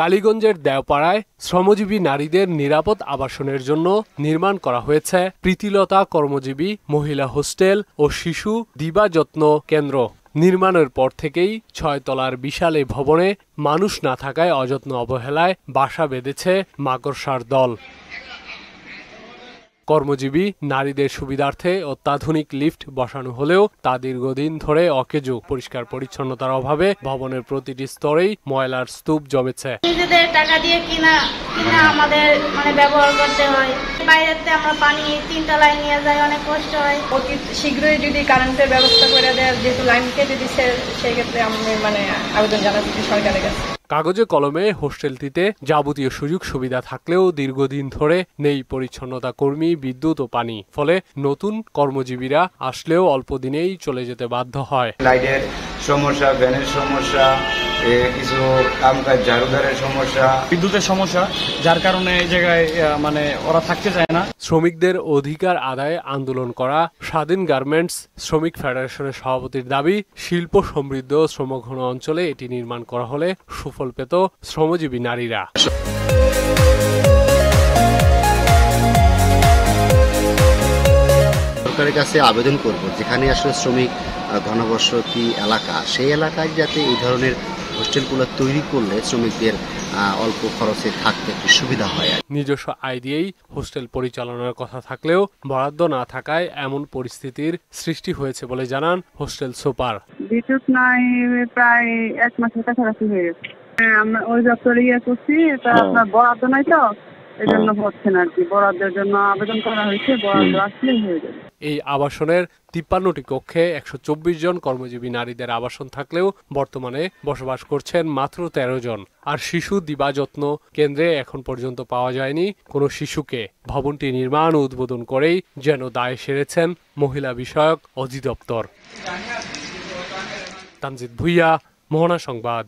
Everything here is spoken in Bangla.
কালীগঞ্জের দেওপাড়ায় শ্রমজীবী নারীদের নিরাপদ আবাসনের জন্য নির্মাণ করা হয়েছে প্রীতিলতা কর্মজীবী মহিলা হোস্টেল ও শিশু দিবাযত্ন কেন্দ্র। নির্মাণের পর থেকেই ৬ তলার বিশাল এই ভবনে মানুষ না থাকায় অযত্ন অবহেলায় বাসা বেঁধেছে মাকড়সার দল। কর্মজীবী নারীদের সুবিধার্থে অত্যাধুনিক লিফট বসানো হলেও তা দীর্ঘদিন ধরে অকেজো। পরিষ্কার পরিচ্ছন্নতার অভাবে ভবনের প্রতিটি স্তরেই ময়লার স্তূপ জমেছে। নিজেদের টাকা দিয়ে কিনা আমাদের ব্যবহার করতে হয়। বাইরেতে আমরা পানি 3 তলায় নিয়ে যাই, অনেক কষ্ট হয়। অতি শীঘ্রই যদি কারেন্টের ব্যবস্থা করে দেয়, যেহেতু লাইন কেটে দিচ্ছে, সেই ক্ষেত্রে আমি আবেদন জানাচ্ছি সরকারের কাছে। কাগজে কলমে হোস্টেলটিতে যাবতীয় সুযোগ সুবিধা থাকলেও দীর্ঘদিন ধরে নেই পরিচ্ছন্নতা কর্মী, বিদ্যুৎ ও পানি। ফলে নতুন কর্মজীবীরা আসলেও অল্প দিনেই চলে যেতে বাধ্য হয়। লাইটের সমস্যা, ফ্যানের সমস্যা, কিছু কামকাজ ঝাড়ুদারের সমস্যা, বিদ্যুতের সমস্যা, যার কারণে এই জায়গায় ওরা থাকতে চায় না। শ্রমিকদের অধিকার আদায়ে আন্দোলন করা স্বাধীন গার্মেন্টস শ্রমিক ফেডারেশনের সভাপতির দাবি, শিল্প সমৃদ্ধ শ্রমঘন অঞ্চলে এটি নির্মাণ করা হলে সুফল পেত শ্রমজীবী নারীরা। সরকারের কাছে আবেদন করব, যেখানে আসলে শ্রমিক ঘনবসতি এলাকা, সেই এলাকায় যাতে এই ধরনের হোস্টেলগুলো তৈরি করলে শ্রমিকদের অল্প খরচে থাকতে একটু সুবিধা হয়। নিজস্ব আয় দিয়েই হোস্টেল পরিচালনার কথা থাকলেও বরাদ্দ না থাকায় এমন পরিস্থিতির সৃষ্টি হয়েছে বলে জানান হোস্টেল সুপার। বিদ্যুৎ নাই, প্রায় 1 মাসের কাছাকাছি হয়ে গেছে। আমরা ওই দপ্তরে করছি, এটা আপনার বরাদ্দ নাই তো, এই জন্য হচ্ছে না আর কি। বরাদ্দের জন্য আবেদন করা হয়েছে, বরাদ্দ আসলেই হয়ে যাবে। এই আবাসনের 53টি কক্ষে 124 জন কর্মজীবী নারীদের আবাসন থাকলেও বর্তমানে বসবাস করছেন মাত্র 13 জন। আর শিশু দিবাযত্ন কেন্দ্রে এখন পর্যন্ত পাওয়া যায়নি কোনো শিশুকে। ভবনটি নির্মাণ ও উদ্বোধন করেই যেন দায় সেরেছেন মহিলা বিষয়ক অধিদপ্তর। তানজিদ ভুইয়া, মোহনা সংবাদ।